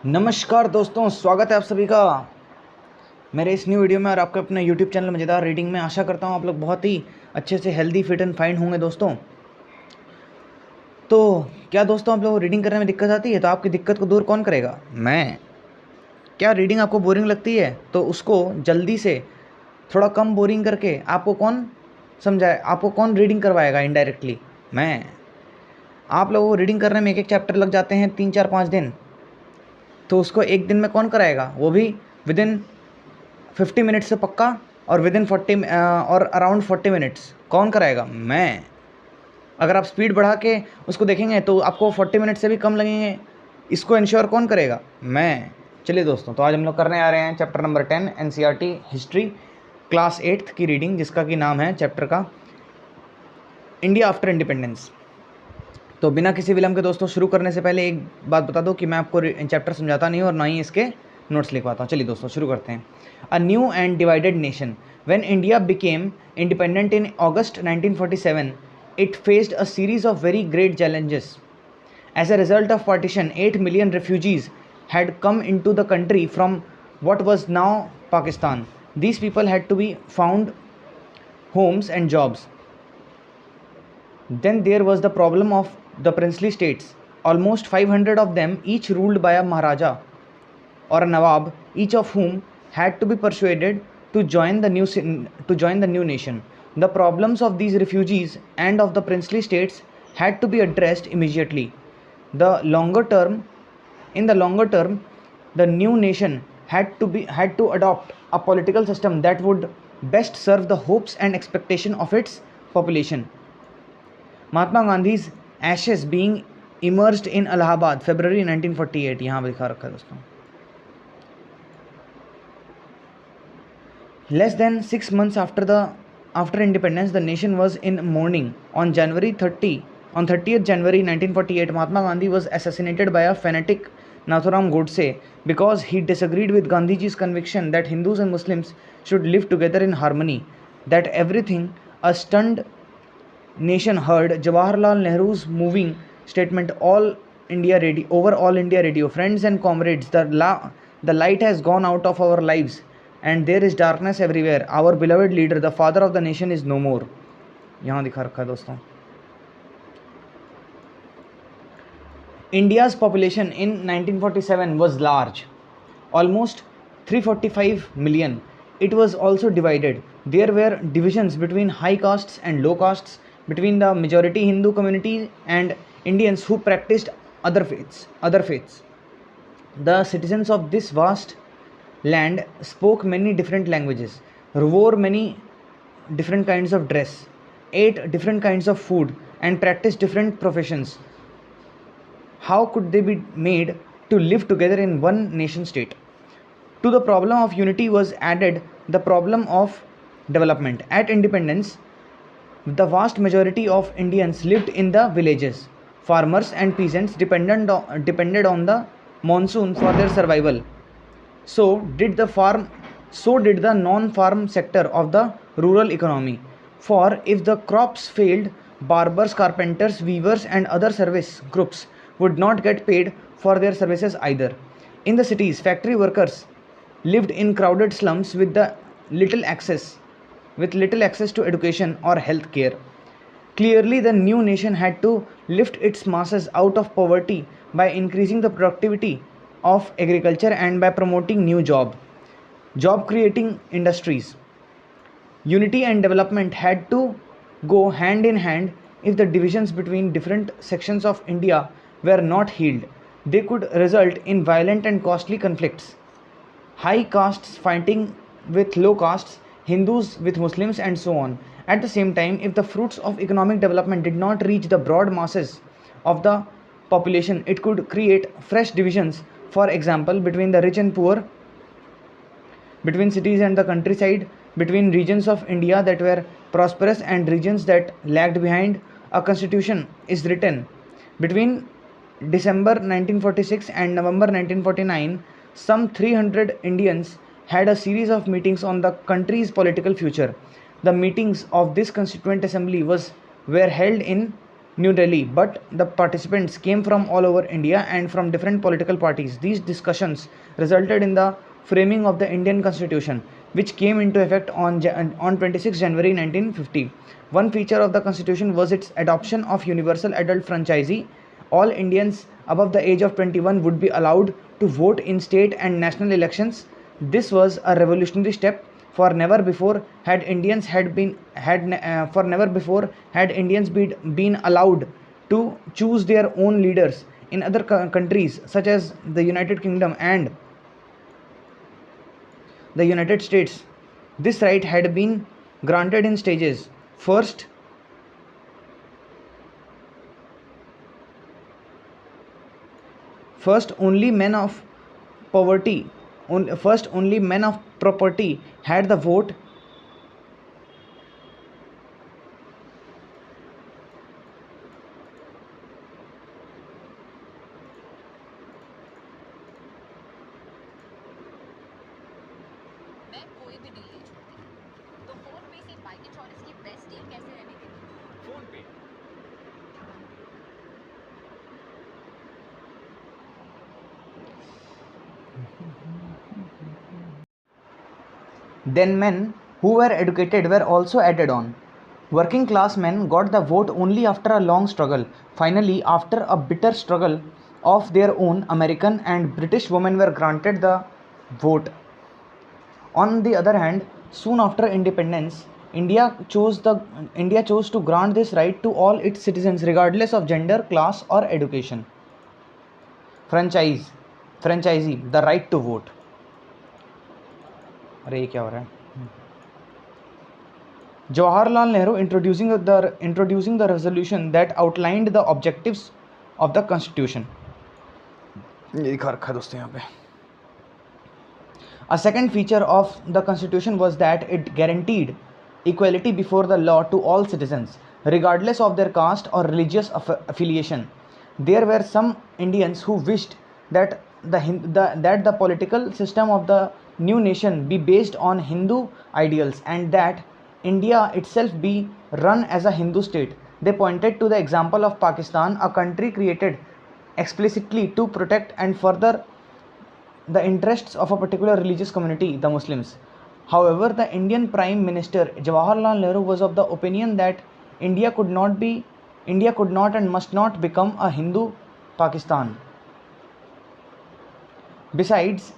नमस्कार दोस्तों, स्वागत है आप सभी का मेरे इस न्यू वीडियो में और आपके अपने यूट्यूब चैनल मज़ेदार रीडिंग में। आशा करता हूँ आप लोग बहुत ही अच्छे से हेल्दी फिट एंड फाइन होंगे दोस्तों। तो क्या दोस्तों आप लोगों को रीडिंग करने में दिक्कत आती है? तो आपकी दिक्कत को दूर कौन करेगा? मैं। क्या रीडिंग आपको बोरिंग लगती है तो उसको जल्दी से थोड़ा कम बोरिंग करके आपको कौन समझाए, आपको कौन रीडिंग करवाएगा इनडायरेक्टली? मैं। आप लोगों को रीडिंग करने में एक एक चैप्टर लग जाते हैं 3 4 5 दिन, तो उसको एक दिन में कौन कराएगा? वो भी विद इन 50 मिनट्स से पक्का, और विद इन 40 और अराउंड 40 मिनट्स कौन कराएगा? मैं। अगर आप स्पीड बढ़ा के उसको देखेंगे तो आपको 40 मिनट से भी कम लगेंगे। इसको इंश्योर कौन करेगा? मैं। चलिए दोस्तों, तो आज हम लोग करने आ रहे हैं chapter number 10 NCERT history class 8th की रीडिंग, जिसका कि नाम है चैप्टर का इंडिया आफ्टर इंडिपेंडेंस। तो बिना किसी विलंब के दोस्तों शुरू करने से पहले एक बात बता दो कि मैं आपको चैप्टर समझाता नहीं हूँ और ना ही इसके नोट्स लिखवाता हूँ। चलिए दोस्तों शुरू करते हैं। A new and divided nation. When India became independent in August 1947, it faced a series of very great challenges. As a result of partition, 8 million refugees had come into the country from what was now Pakistan. These people had to be found homes and jobs. Then there was the problem of the princely states. Almost 500 of them, each ruled by a Maharaja or a Nawab, each of whom had to be persuaded to join the new nation. The problems of these refugees and of the princely states had to be addressed immediately. The longer term, in the longer term, the new nation had to adopt a political system that would best serve the hopes and expectation of its population. Mahatma Gandhi's ashes being emerged in Allahabad February 1948। यहाँ पर लिखा रखा है दोस्तों। Less than 6 months after independence, the nation was in mourning. On 30th January 1948, Mahatma Gandhi was assassinated by a fanatic, Nathuram Godse, because he disagreed with Gandhiji's conviction that Hindus and Muslims should live together in harmony. That everything a stunned nation heard Jawaharlal Nehru's moving statement over all India radio. Friends and comrades, the light has gone out of our lives and there is darkness everywhere. Our beloved leader, the father of the nation, is no more. यहाँ दिखा रखा है दोस्तों। India's population in 1947 was large, almost 345 million. It was also divided. There were divisions between high castes and low castes, between the majority Hindu community and Indians who practiced other faiths. The citizens of this vast land spoke many different languages, wore many different kinds of dress, ate different kinds of food, and practiced different professions. How could they be made to live together in one nation state? To the problem of unity was added the problem of development. At independence, the vast majority of Indians lived in the villages. Farmers and peasants depended on the monsoon for their survival. So did the non-farm sector of the rural economy. For if the crops failed, barbers, carpenters, weavers, and other service groups would not get paid for their services either. In the cities, factory workers lived in crowded slums with little access to education or health care. Clearly, the new nation had to lift its masses out of poverty by increasing the productivity of agriculture and by promoting new job creating industries. Unity and development had to go hand in hand. If the divisions between different sections of India were not healed, they could result in violent and costly conflicts. High castes fighting with low castes, Hindus with Muslims, and so on. At the same time, if the fruits of economic development did not reach the broad masses of the population, it could create fresh divisions, for example, between the rich and poor, between cities and the countryside, between regions of India that were prosperous and regions that lagged behind. A constitution is written. Between December 1946 and November 1949, some 300 Indians had a series of meetings on the country's political future. The meetings of this Constituent Assembly were held in New Delhi, but the participants came from all over India and from different political parties. These discussions resulted in the framing of the Indian Constitution, which came into effect on 26 January 1950. One feature of the Constitution was its adoption of universal adult franchise. All Indians above the age of 21 would be allowed to vote in state and national elections. This was a revolutionary step, for never before had Indians been allowed to choose their own leaders. In other countries such as the United Kingdom and the United States, this right had been granted in stages. First, only men of poverty, first only men of property had the vote. मैं कोई भी deal नहीं छोड़ती। तो phone पे से bike insurance की best deal कैसे रहने देती? फोन पे। Then men who were educated were also added on. Working class men got the vote only after a long struggle. Finally, after a bitter struggle of their own, American and British women were granted the vote. On the other hand, soon after independence, India chose to grant this right to all its citizens regardless of gender, class or education. Franchisee, the right to vote. अरे ये क्या हो रहा है? Jawaharlal Nehru introducing the resolution that outlined the objectives of the Constitution. ये दिखा रखा है दोस्तों यहाँ पे. A second feature of the Constitution was that it guaranteed equality before the law to all citizens, regardless of their caste or religious affiliation. There were some Indians who wished that the political system of the new nation be based on Hindu ideals and that India itself be run as a Hindu state. They pointed to the example of Pakistan, a country created explicitly to protect and further the interests of a particular religious community, the Muslims. However, the Indian Prime Minister Jawaharlal Nehru was of the opinion that India could not and must not become a Hindu Pakistan. Besides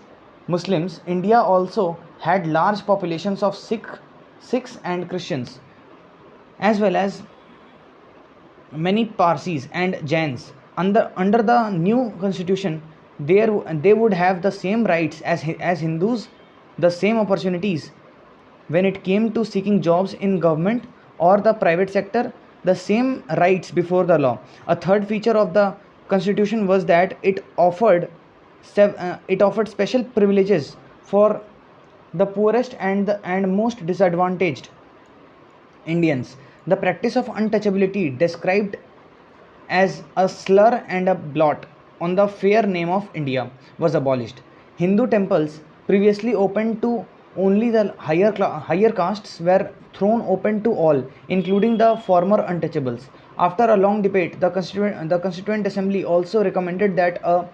Muslims, India also had large populations of Sikhs and Christians, as well as many Parsis and Jains. Under the new constitution, they would have the same rights as Hindus, the same opportunities when it came to seeking jobs in government or the private sector, the same rights before the law. A third feature of the constitution was that it offered special privileges for the poorest and most disadvantaged Indians. The practice of untouchability, described as a slur and a blot on the fair name of India, was abolished. Hindu temples, previously open to only the higher castes, were thrown open to all, including the former untouchables. After a long debate, the Constituent Assembly also recommended that a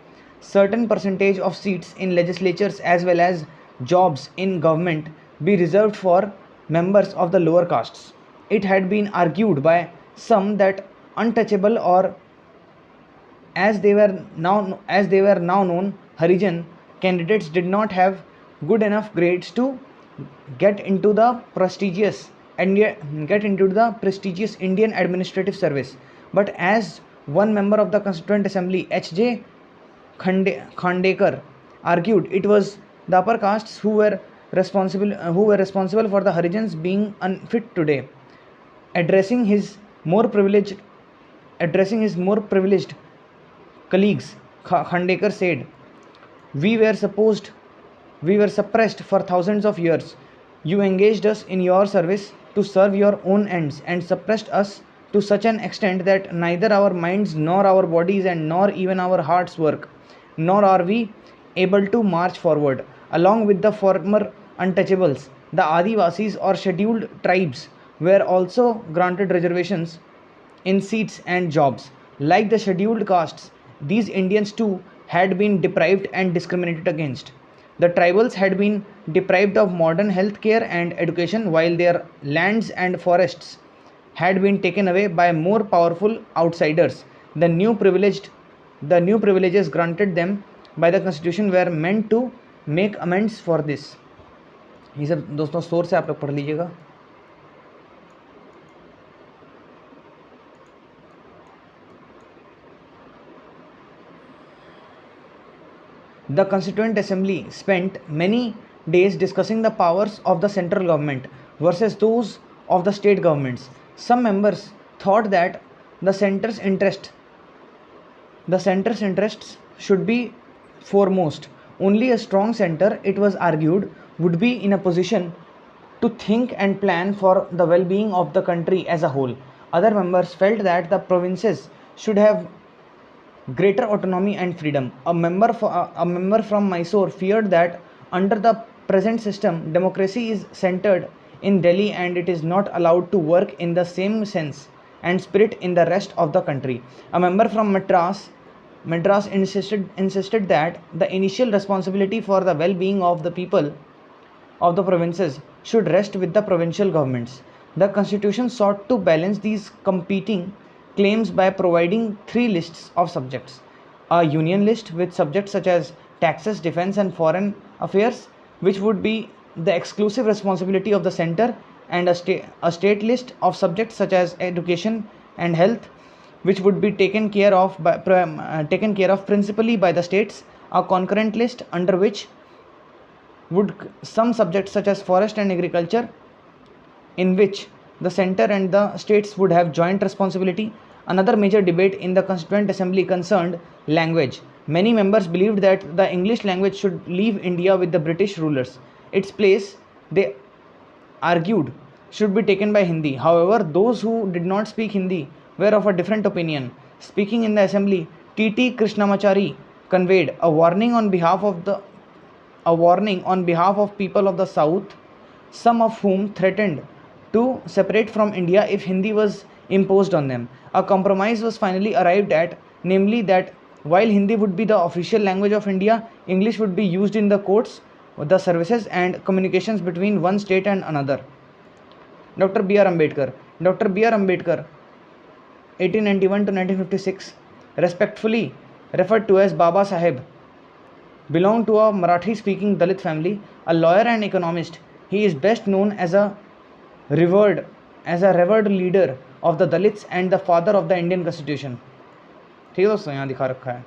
certain percentage of seats in legislatures as well as jobs in government be reserved for members of the lower castes. It had been argued by some that untouchable, or as they were now known, Harijan candidates did not have good enough grades to get into the prestigious Indian administrative service. But as one member of the Constituent Assembly, H.J. Khandekar, argued, it was the upper castes who were responsible for the Harijans being unfit today. Addressing his more privileged colleagues, Khandekar said, we were suppressed for thousands of years. You engaged us in your service to serve your own ends and suppressed us to such an extent that neither our minds nor our bodies and nor even our hearts work, nor are we able to march forward. Along with the former untouchables, the Adivasis or scheduled tribes were also granted reservations in seats and jobs. Like the scheduled castes, these Indians too had been deprived and discriminated against. The tribals had been deprived of modern health care and education, while their lands and forests had been taken away by more powerful outsiders. The new privileged the new privileges granted them by the constitution were meant to make amends for this. ये सब दोस्तों source से आप लोग पढ़ लीजिएगा. The Constituent Assembly spent many days discussing the powers of the central government versus those of the state governments. Some members thought that the center's interests should be foremost. Only a strong center, it was argued, would be in a position to think and plan for the well-being of the country as a whole. Other members felt that the provinces should have greater autonomy and freedom. A member from Mysore feared that under the present system, democracy is centered in Delhi and it is not allowed to work in the same sense and spirit in the rest of the country. A member from Madras insisted that the initial responsibility for the well-being of the people of the provinces should rest with the provincial governments. The constitution sought to balance these competing claims by providing three lists of subjects: a union list with subjects such as taxes, defense and foreign affairs, which would be the exclusive responsibility of the center, and a state list of subjects such as education and health, which would be taken care of principally by the states. A concurrent list under which would some subjects such as forest and agriculture, in which the center and the states would have joint responsibility. Another major debate in the Constituent Assembly concerned language. Many members believed that the English language should leave India with the British rulers. Its place, they argued, should be taken by Hindi. However, those who did not speak Hindi were of a different opinion. Speaking in the assembly, T.T. Krishnamachari conveyed a warning on behalf of people of the south, some of whom threatened to separate from India if Hindi was imposed on them. A compromise was finally arrived at, namely that while Hindi would be the official language of India, English would be used in the courts, the services and communications between one state and another. Dr. B.R. Ambedkar, 1891 to 1956, respectfully referred to as Baba Saheb, belonged to a Marathi-speaking Dalit family. A lawyer and economist, he is best known as a revered leader of the Dalits and the father of the Indian Constitution. ठीक है दोस्तों, यहाँ दिखा रखा है.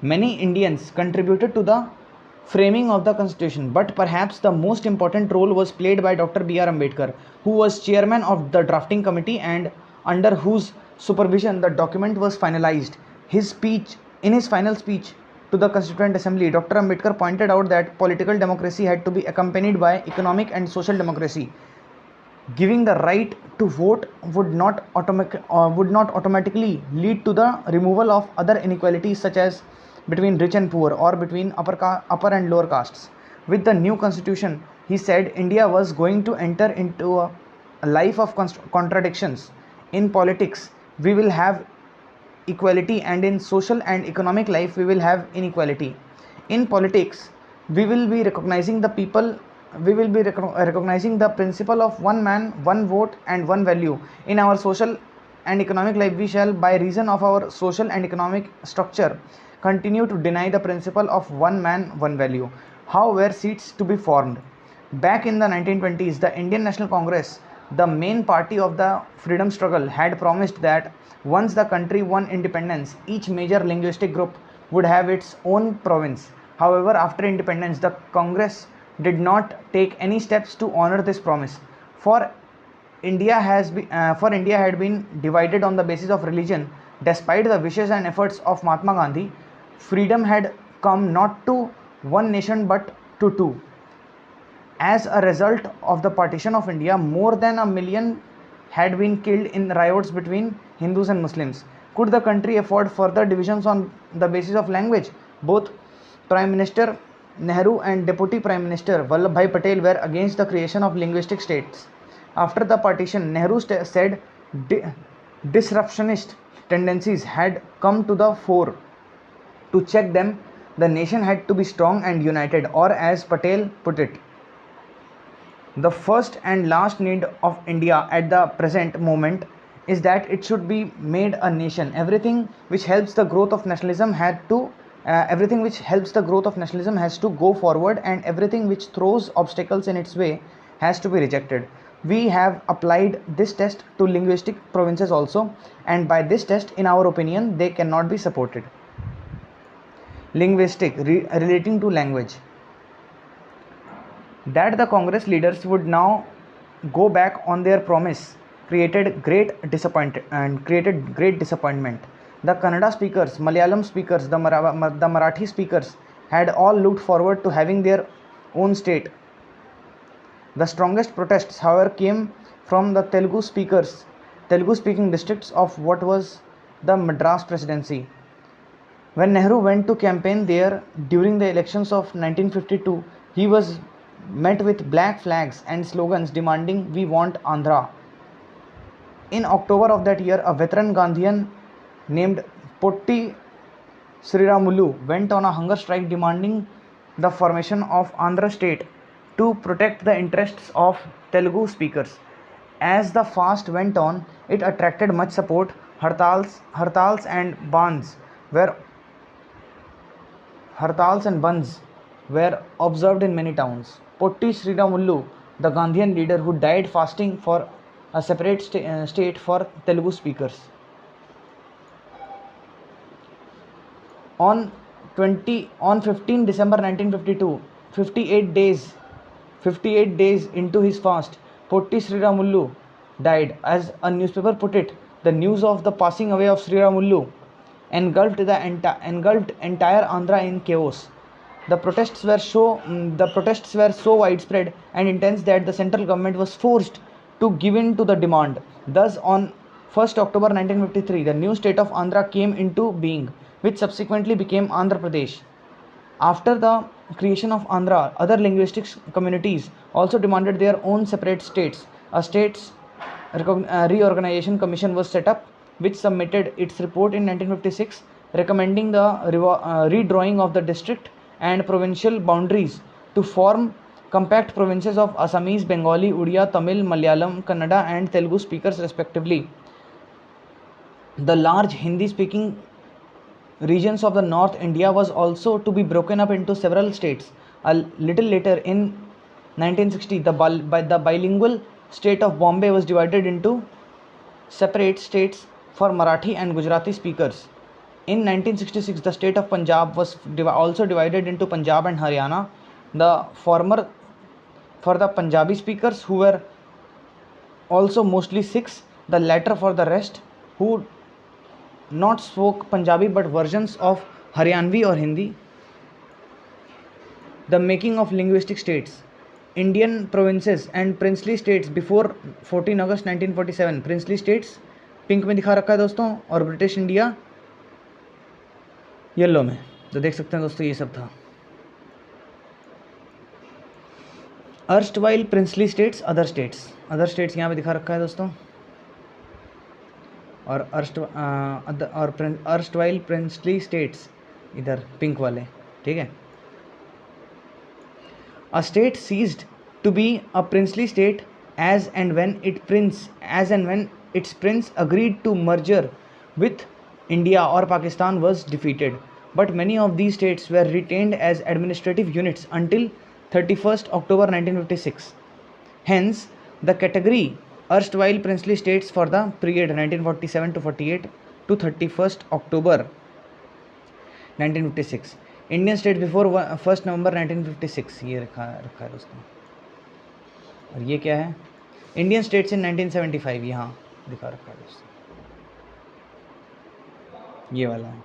Many Indians contributed to the framing of the constitution, but perhaps the most important role was played by Dr. B.R. Ambedkar, who was chairman of the drafting committee and under whose supervision the document was finalized. In his final speech to the Constituent Assembly, Dr. Ambedkar pointed out that political democracy had to be accompanied by economic and social democracy. Giving the right to vote would not automatically lead to the removal of other inequalities such as between rich and poor or between upper and lower castes. With the new constitution, he said, India was going to enter into a life of contradictions. In politics, we will have equality, and in social and economic life we will have inequality. In politics, we will be recognizing the principle of one man, one vote and one value. In our social and economic life, we shall, by reason of our social and economic structure, continue to deny the principle of one man, one value. How were seats to be formed? Back in the 1920s, the Indian National Congress, the main party of the freedom struggle, had promised that once the country won independence, each major linguistic group would have its own province. However, after independence, the Congress did not take any steps to honor this promise. For India had been divided on the basis of religion. Despite the wishes and efforts of Mahatma Gandhi, freedom had come not to one nation but to two. As a result of the partition of India, more than 1 million had been killed in riots between Hindus and Muslims. Could the country afford further divisions on the basis of language? Both Prime Minister Nehru and Deputy Prime Minister Vallabhbhai Patel were against the creation of linguistic states. After the partition, Nehru said disruptionist tendencies had come to the fore. To check them, the nation had to be strong and united, or as Patel put it, the first and last need of India at the present moment is that it should be made a nation. Everything which helps the growth of nationalism has to go forward, and everything which throws obstacles in its way has to be rejected. We have applied this test to linguistic provinces also, and by this test, in our opinion, they cannot be supported. Linguistic, relating to language. That the Congress leaders would now go back on their promise created great disappointment. The Kannada speakers, Malayalam speakers, the Marathi speakers had all looked forward to having their own state. The strongest protests, however, came from the Telugu speaking districts of what was the Madras Presidency. When Nehru went to campaign there during the elections of 1952, he was met with black flags and slogans demanding "We want Andhra." In October of that year, a veteran Gandhian named Potti Sriramulu went on a hunger strike demanding the formation of Andhra state to protect the interests of Telugu speakers. As the fast went on, it attracted much support. Hartals and bands were observed in many towns. Potti Sriramulu, the Gandhian leader who died fasting for a separate state for Telugu speakers. On 15 December 1952, 58 days into his fast, Potti Sriramulu died. As a newspaper put it, the news of the passing away of Sriramulu engulfed entire Andhra in chaos. The protests were so widespread and intense that the central government was forced to give in to the demand. Thus, on 1st October 1953, the new state of Andhra came into being, which subsequently became Andhra Pradesh. After the creation of Andhra, other linguistic communities also demanded their own separate states. A states reorganization commission was set up, which submitted its report in 1956, recommending the redrawing of the district and provincial boundaries to form compact provinces of Assamese, Bengali, Odia, Tamil, Malayalam, Kannada and Telugu speakers respectively. The large Hindi-speaking regions of the North India was also to be broken up into several states. A little later, in 1960, the bilingual state of Bombay was divided into separate states for Marathi and Gujarati speakers. In 1966, the state of Punjab was also divided into Punjab and Haryana, the former for the Punjabi speakers who were also mostly Sikhs, the latter for the rest who not spoke Punjabi but versions of Haryanvi or Hindi. The making of linguistic states. Indian provinces and princely states before 14 August 1947. Princely states pink में दिखा रखा है दोस्तों, और British India yellow में. तो देख सकते हैं दोस्तों, ये सब था. Erstwhile princely states, other states यहाँ पे दिखा रखा है दोस्तों, और अर्स्टवाइल प्रिंसली स्टेट्स इधर पिंक वाले. ठीक है. A state ceased to be a princely state as and when its prince agreed to merger with India or Pakistan was defeated. But many of these states were retained as administrative units until 31st October 1956. Hence, the category erstwhile princely states for the period 1947 to 48 to 31st October 1956. Indian state before 1 नवंबर 1956 ये रखा है दोस्तों. और ये क्या है? Indian states in 1975 यहाँ दिखा रखा है दोस्तों. ये वाला है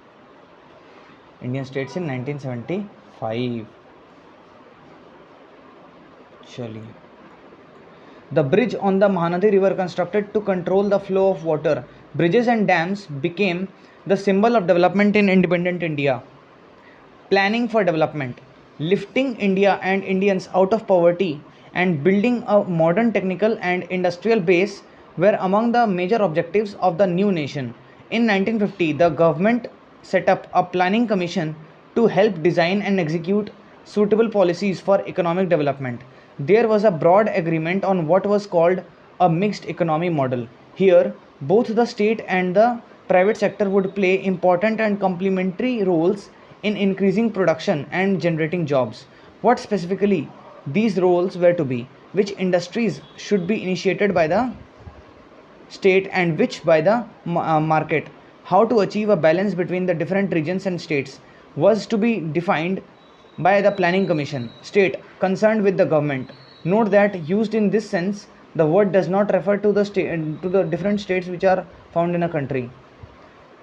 इंडियन स्टेट्स इन 1975. चलिए. The bridge on the Mahanadi river constructed to control the flow of water. Bridges and dams became the symbol of development in independent India. Planning for development. lifting India and Indians out of poverty and building a modern technical and industrial base were among the major objectives of the new nation. In 1950, the government set up a planning commission to help design and execute suitable policies for economic development. There was a broad agreement on what was called a mixed economy model. Here, both the state and the private sector would play important and complementary roles in increasing production and generating jobs. What specifically these roles were to be, which industries should be initiated by the state and which by the market, how to achieve a balance between the different regions and states, was to be defined by the planning commission. State concerned with the government. Note that used in this sense, the word does not refer to the different states which are found in a country.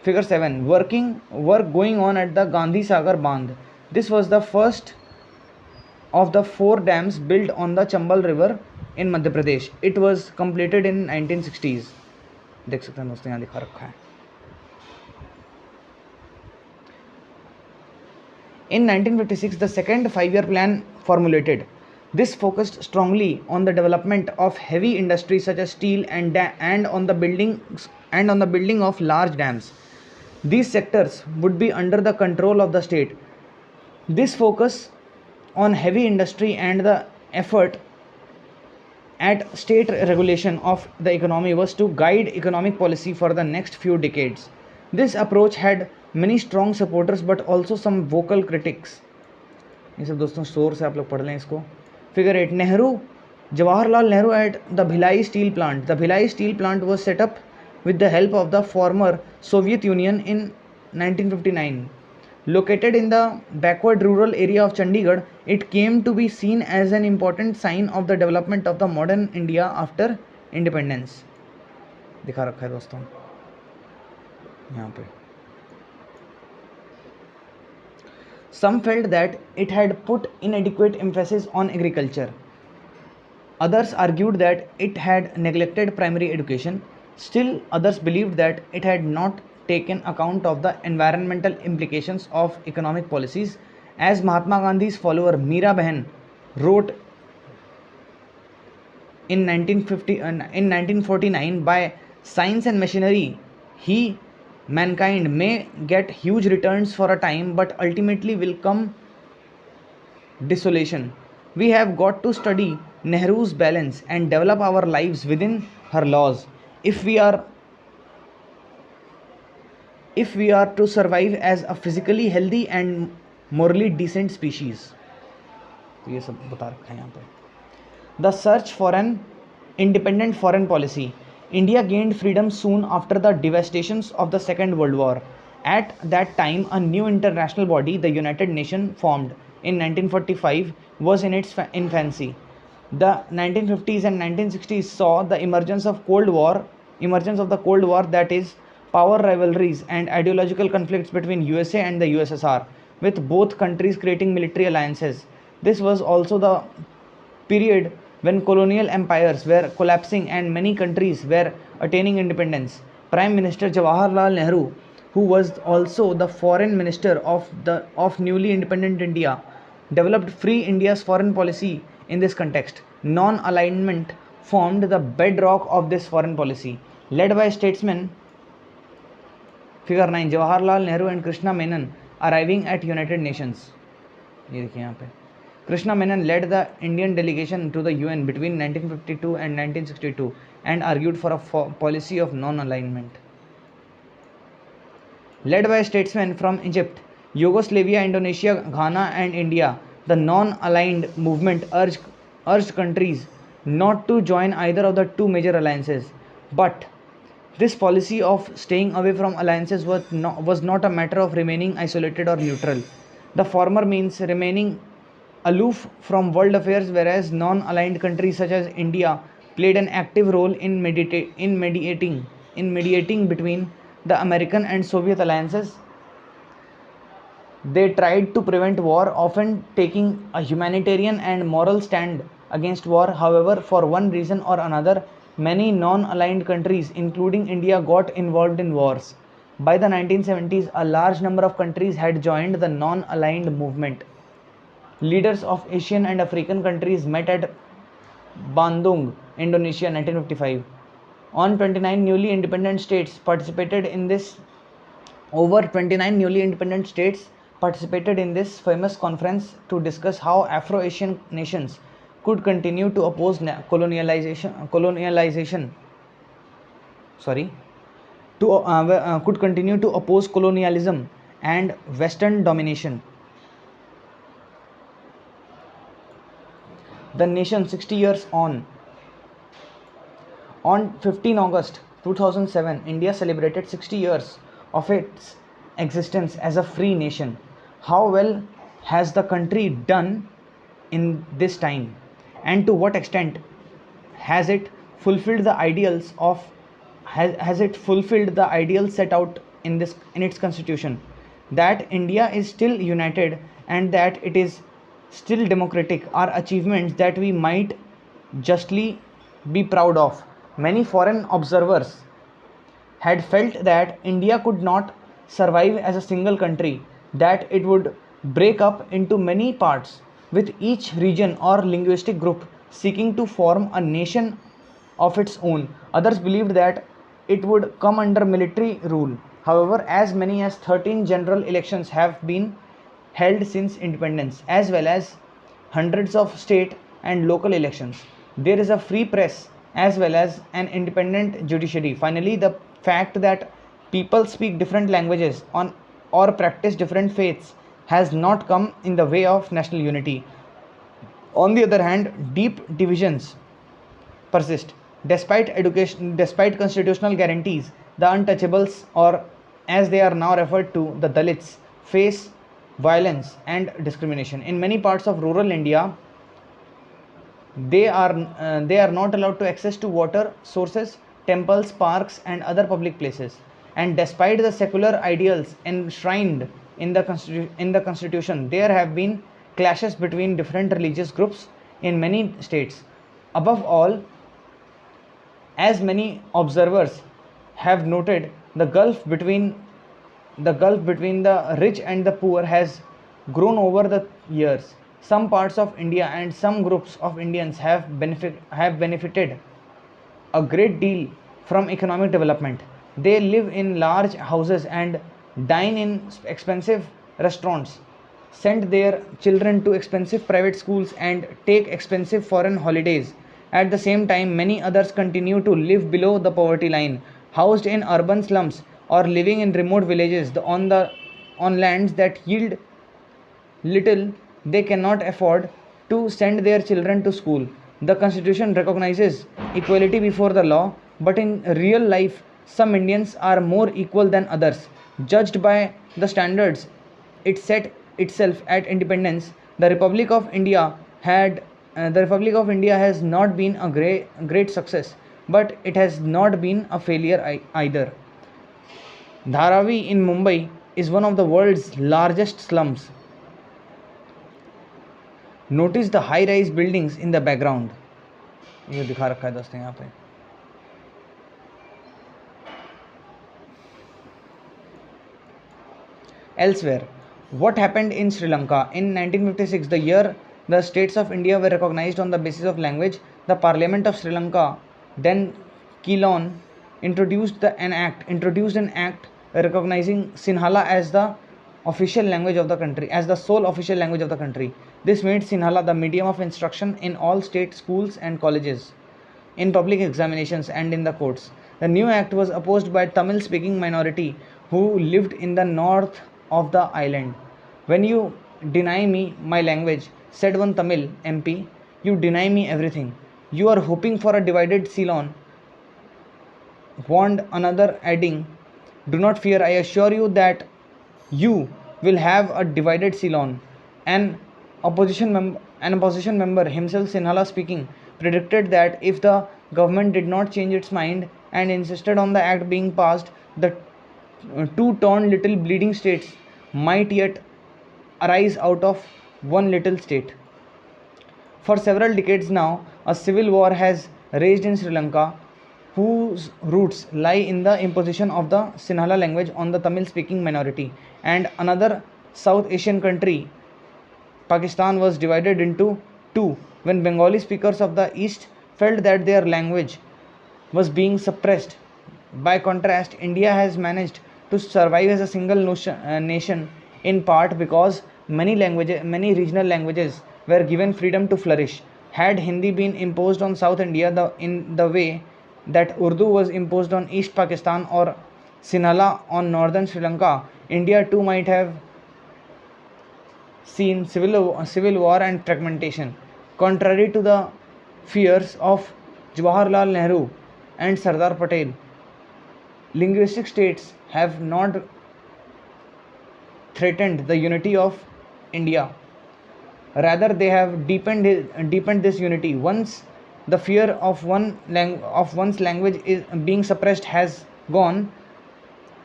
Figure 7. Work going on at the Gandhi Sagar Bandh. This was the first of the 4 dams built on the Chambal River in Madhya Pradesh. It was completed in 1960s. देख सकते हैं दोस्तों, यहाँ दिखा रखा है. In 1956, the second 5-year plan formulated. This focused strongly on the development of heavy industries such as steel and on the building of large dams. These sectors would be under the control of the state. This focus on heavy industry and the effort at state regulation of the economy was to guide economic policy for the next few decades. This approach had many strong supporters but also some vocal critics. ये सब दोस्तों source से आप लोग पढ़ लें इसको. Figure 8. Jawaharlal Nehru at the Bhilai steel plant. The Bhilai steel plant was set up with the help of the former Soviet Union in 1959. Located in the backward rural area of Chandigarh, it came to be seen as an important sign of the development of the modern India after independence. दिखा रखा है दोस्तों यहाँ पे. Some felt that it had put inadequate emphasis on agriculture. Others argued that it had neglected primary education. Still, others believed that it had not taken account of the environmental implications of economic policies. As Mahatma Gandhi's follower Meera Bahan wrote in 1949, by science and machinery, mankind may get huge returns for a time, but ultimately will come desolation. We have got to study Nehru's balance and develop our lives within her laws if we are to survive as a physically healthy and morally decent species. तो ये सब बता रखा है यहाँ पे. The search for an independent foreign policy. India gained freedom soon after the devastations of the Second World War. At that time, a new international body, the United Nations, formed in 1945, was in its infancy. The 1950s and 1960s saw the emergence of the Cold War, that is, power rivalries and ideological conflicts between USA and the USSR, with both countries creating military alliances. This was also the period when colonial empires were collapsing and many countries were attaining independence. Prime Minister Jawaharlal Nehru, who was also the foreign minister of newly independent India, developed Free India's foreign policy in this context. Non-alignment formed the bedrock of this foreign policy. Led by statesmen, Figure 9, Jawaharlal Nehru and Krishna Menon arriving at United Nations. ये देखिए यहाँ पे. Krishna Menon led the Indian delegation to the UN between 1952 and 1962 and argued for a policy of non-alignment. Led by statesmen from Egypt, Yugoslavia, Indonesia, Ghana and India, the non-aligned movement urged countries not to join either of the two major alliances. But this policy of staying away from alliances was not a matter of remaining isolated or neutral. The former means remaining aloof from world affairs, whereas non-aligned countries such as India played an active role in mediating between the American and Soviet alliances. They tried to prevent war, often taking a humanitarian and moral stand against war. However, for one reason or another, many non-aligned countries, including India, got involved in wars. By the 1970s, a large number of countries had joined the non-aligned movement. Leaders of Asian and African countries met at Bandung, Indonesia, 1955. On 29 newly independent states participated in this Over 29 newly independent states participated in this famous conference to discuss how Afro-Asian nations could continue to oppose colonialization. Sorry, could continue to oppose colonialism and Western domination. The nation 60 years on. On 15 August 2007, India celebrated 60 years of its existence as a free nation. How well has the country done in this time, and to what extent has it fulfilled the ideals of has it fulfilled the ideals set out in its constitution, that India is still united and that it is still democratic, are achievements that we might justly be proud of. Many foreign observers had felt that India could not survive as a single country, that it would break up into many parts, with each region or linguistic group seeking to form a nation of its own. Others believed that it would come under military rule. However, as many as 13 general elections have been held since independence, as well as hundreds of state and local elections. There is a free press as well as an independent judiciary. Finally, the fact that people speak different languages or practice different faiths has not come in the way of national unity. On the other hand, deep divisions persist. Despite constitutional guarantees, the untouchables, or as they are now referred to, the Dalits, face violence and discrimination. In many parts of rural India, they are not allowed to access to water sources, temples, parks, and other public places. And despite the secular ideals enshrined in the constitution, there have been clashes between different religious groups in many states. Above all, as many observers have noted, the gulf between the rich and the poor has grown over the years. Some parts of India and some groups of Indians have benefited a great deal from economic development. They live in large houses and dine in expensive restaurants, send their children to expensive private schools, and take expensive foreign holidays. At the same time, many others continue to live below the poverty line, housed in urban slums or living in remote villages on lands that yield little. They cannot afford to send their children to school. The constitution recognizes equality before the law, but in real life, some Indians are more equal than others. Judged by the standards it set itself at independence, the Republic of India has not been a great success, but it has not been a failure either. Dharavi in Mumbai is one of the world's largest slums. Notice the high-rise buildings in the background. ये दिखा रखा है दोस्तों यहाँ पे. Elsewhere, what happened in Sri Lanka in 1956, the year the states of India were recognized on the basis of language? The Parliament of Sri Lanka, then Ceylon, introduced an act recognizing Sinhala as the official language of the country, as the sole official language of the country. This made Sinhala the medium of instruction in all state schools and colleges, in public examinations, and in the courts. The new act was opposed by Tamil speaking minority who lived in the north of the island. When you deny me my language, said one Tamil MP, you deny me everything. You are hoping for a divided Ceylon, warned another, adding, do not fear, I assure you that you will have a divided Ceylon. An opposition member, himself Sinhala speaking, predicted that if the government did not change its mind and insisted on the act being passed, the two torn little bleeding states might yet arise out of one little state. For several decades now, a civil war has raged in Sri Lanka, whose roots lie in the imposition of the Sinhala language on the Tamil speaking minority. And another South Asian country Pakistan was divided into two when Bengali speakers of the east felt that their language was being suppressed. By contrast, India has managed to survive as a single nation in part because many regional languages were given freedom to flourish. Had Hindi been imposed on South India in the way that Urdu was imposed on East Pakistan or Sinhala on northern Sri Lanka, India too might have seen civil war and fragmentation. Contrary to the fears of Jawaharlal Nehru and Sardar Patel, linguistic states have not threatened the unity of India. Rather, they have deepened this unity. Once the fear of one's language is being suppressed has gone,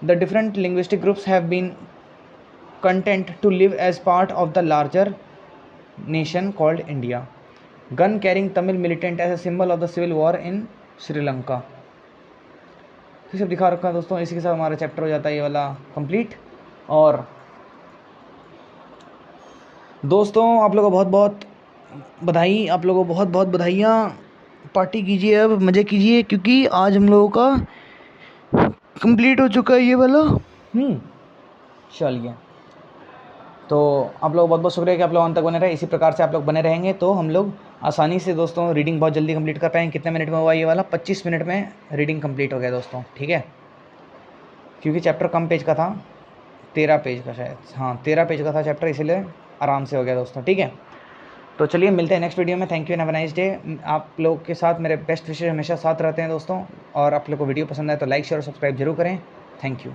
the different linguistic groups have been content to live as part of the larger nation called India. Gun carrying Tamil militant as a symbol of the civil war in Sri Lanka. तो सब दिखा रखा है दोस्तों. इसी के साथ हमारा चैप्टर हो जाता है ये वाला कंप्लीट. और दोस्तों आप लोगों को बहुत बहुत बधाई, आप लोगों को बहुत बहुत बधाइयाँ. पार्टी कीजिए, अब मज़े कीजिए, क्योंकि आज हम लोगों का कंप्लीट हो चुका है ये वाला. चलिए, तो आप लोग बहुत बहुत शुक्रिया कि आप लोग अंत तक बने रहे. इसी प्रकार से आप लोग बने रहेंगे तो हम लोग आसानी से दोस्तों रीडिंग बहुत जल्दी कंप्लीट कर पाएंगे. कितने मिनट में हुआ ये वाला? 25 मिनट में रीडिंग कंप्लीट हो गया दोस्तों. ठीक है, क्योंकि चैप्टर कम पेज का था, 13 पेज का शायद. हाँ, 13 पेज का था चैप्टर, इसीलिए आराम से हो गया दोस्तों. ठीक है, तो चलिए मिलते हैं नेक्स्ट वीडियो में. Thank you, have a nice day. आप लोग के साथ मेरे बेस्ट विशेष हमेशा साथ रहते हैं दोस्तों. और आप लोग को वीडियो पसंद आए तो लाइक शेयर और सब्सक्राइब जरूर करें. Thank you.